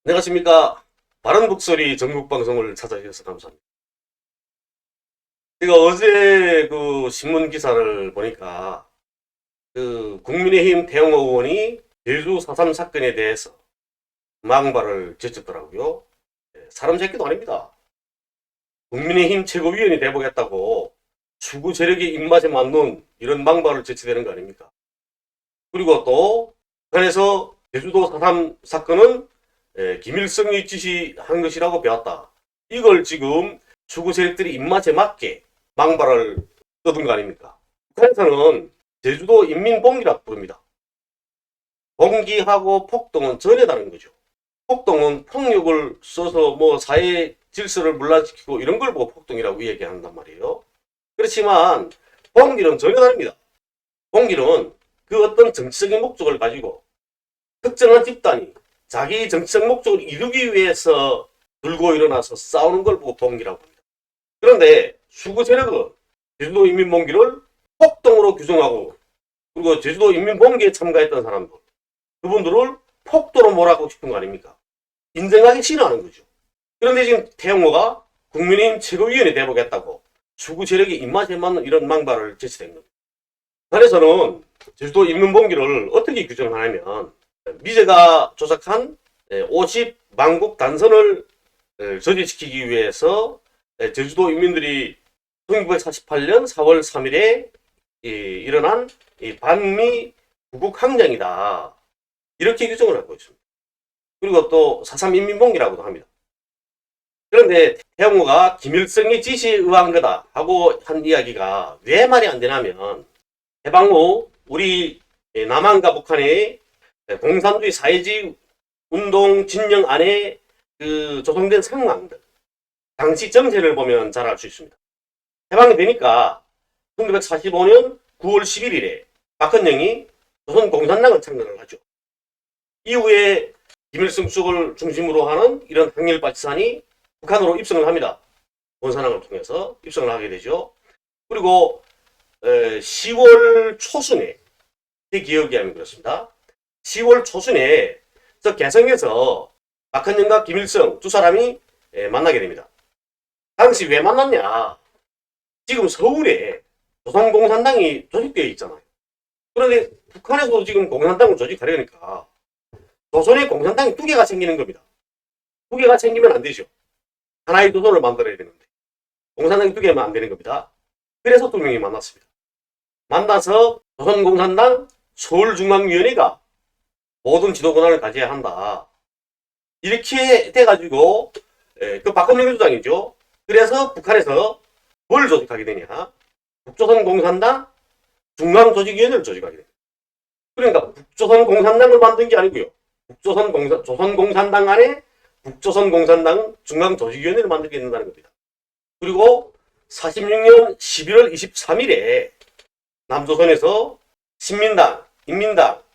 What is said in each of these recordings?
안녕하십니까. 바른목소리 전국방송을 찾아주셔서 감사합니다. 제가 어제 그 신문 기사를 보니까 그 국민의힘 태영호 의원이 제주 4.3 사건에 대해서 망발을 제쳤더라고요. 사람 새끼도 아닙니다. 국민의힘 최고위원이 돼보겠다고 추구 세력의 입맛에 맞는 이런 망발을 제치되는 거 아닙니까? 그리고 또 북한에서 제주도 4.3 사건은 김일성이 지시한 것이라고 배웠다. 이걸 지금 추구 세력들이 입맛에 맞게 망발을 떠든 거 아닙니까? 북한에서는 제주도 인민봉기라고 부릅니다. 봉기하고 폭동은 전혀 다른 거죠. 폭동은 폭력을 써서 뭐 사회 질서를 문란시키고 이런 걸 보고 폭동이라고 얘기한단 말이에요. 그렇지만 봉기는 전혀 다릅니다. 봉기는 그 어떤 정치적인 목적을 가지고 특정한 집단이 자기 정치적 목적을 이루기 위해서 들고 일어나서 싸우는 걸 보고 봉기라고 합니다. 그런데 수구 세력은 제주도 인민봉기를 폭동으로 규정하고, 그리고 제주도 인민봉기에 참가했던 사람들, 그분들을 폭도로 몰아가고 싶은 거 아닙니까? 인정하기 싫어하는 거죠. 그런데 지금 태영호가 국민의힘 최고위원이 돼보겠다고 수구 세력의 입맛에 맞는 이런 망발을 제시된 겁니다. 그래서는 제주도 인민봉기를 어떻게 규정하냐면, 미제가 조작한 50만국 단선을 저지시키기 위해서 제주도 인민들이 1948년 4월 3일에 일어난 반미 구국 항쟁이다. 이렇게 규정을 하고 있습니다. 그리고 또 4.3 인민봉기라고도 합니다. 그런데 태영호가 김일성의 지시에 의한 거다 하고 한 이야기가 왜 말이 안 되냐면, 해방 후 우리 남한과 북한의 공산주의 사회주의 운동 진영 안에 그 조성된 상황들, 당시 정세를 보면 잘 알 수 있습니다. 해방이 되니까 1945년 9월 11일에 박헌영이 조선공산당을 창건을 하죠. 이후에 김일성 주석을 중심으로 하는 이런 항일발산이 북한으로 입성을 합니다. 공산당을 통해서 입성을 하게 되죠. 그리고 10월 초순에, 제 기억이 하면 그렇습니다. 10월 초순에 저 개성에서 박헌영과 김일성 두 사람이 만나게 됩니다. 당시 왜 만났냐? 지금 서울에 조선공산당이 조직되어 있잖아요. 그런데 북한에서도 지금 공산당을 조직하려니까 조선에 공산당이 두 개가 생기는 겁니다. 두 개가 생기면 안 되죠. 하나의 조선을 만들어야 되는데 공산당이 두 개면 안 되는 겁니다. 그래서 두 명이 만났습니다. 만나서 조선공산당 서울중앙위원회가 모든 지도 권한을 가져야 한다. 이렇게 돼가지고 그 박헌영 주장이죠. 그래서 북한에서 뭘 조직하게 되냐? 북조선공산당 중앙조직위원회를 조직하게 됩니다. 그러니까 북조선공산당을 만든 게 아니고요. 조선공산당 안에 북조선공산당 중앙조직위원회를 만들게 된다는 겁니다. 그리고 46년 11월 23일에 남조선에서 신민당, 인민당,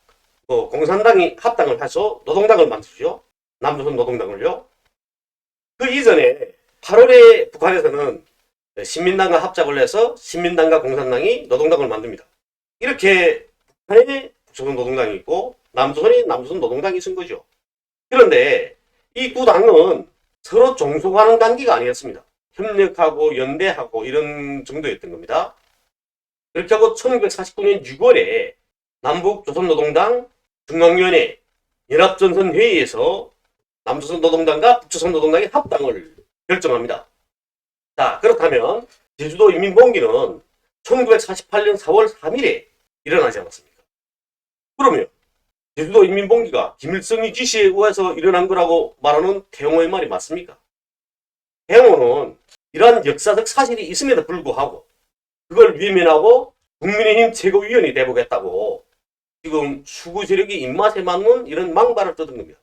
공산당이 합당을 해서 노동당을 만들죠. 남조선 노동당을요. 그 이전에 8월에 북한에서는 신민당과 합작을 해서 신민당과 공산당이 노동당을 만듭니다. 이렇게 북한에 북조선 노동당이 있고 남조선이 남조선 노동당이 있은 거죠. 그런데 이 두 당은 서로 종속하는 관계가 아니었습니다. 협력하고 연대하고 이런 정도였던 겁니다. 그렇게 하고 1949년 6월에 남북조선노동당 중앙위원회 연합전선회의에서 남조선 노동당과 북조선 노동당의 합당을 결정합니다. 자, 그렇다면 제주도 인민봉기는 1948년 4월 3일에 일어나지 않았습니까? 그러면 제주도 인민봉기가 김일성이 지시에 의해서 일어난 거라고 말하는 태영호의 말이 맞습니까? 태영호는 이러한 역사적 사실이 있음에도 불구하고 그걸 외면하고 국민의힘 최고위원이 돼보겠다고 지금 수구 세력이 입맛에 맞는 이런 망발을 떠든 겁니다.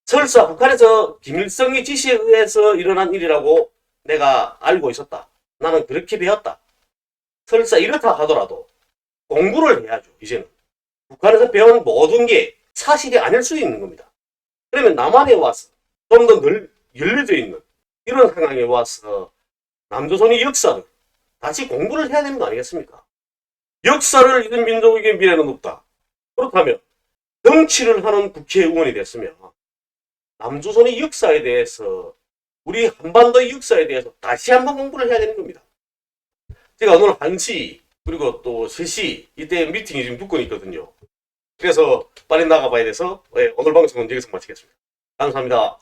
설사 북한에서 김일성의 지시에 의해서 일어난 일이라고 내가 알고 있었다. 나는 그렇게 배웠다. 설사 이렇다 하더라도 공부를 해야죠. 이제는 북한에서 배운 모든 게 사실이 아닐 수 있는 겁니다. 그러면 남한에 와서 좀 더 열려져 있는 이런 상황에 와서 남조선의 역사를 다시 공부를 해야 되는 거 아니겠습니까? 역사를 잃은 민족에게 미래는 없다. 그렇다면 정치를 하는 국회의원이 됐으면 남조선의 역사에 대해서 우리 한반도의 역사에 대해서 다시 한번 공부를 해야 되는 겁니다. 제가 오늘 1시 그리고 또 3시 이때 미팅이 지금 붙고 있거든요. 그래서 빨리 나가봐야 돼서 오늘 방송은 여기서 마치겠습니다. 감사합니다.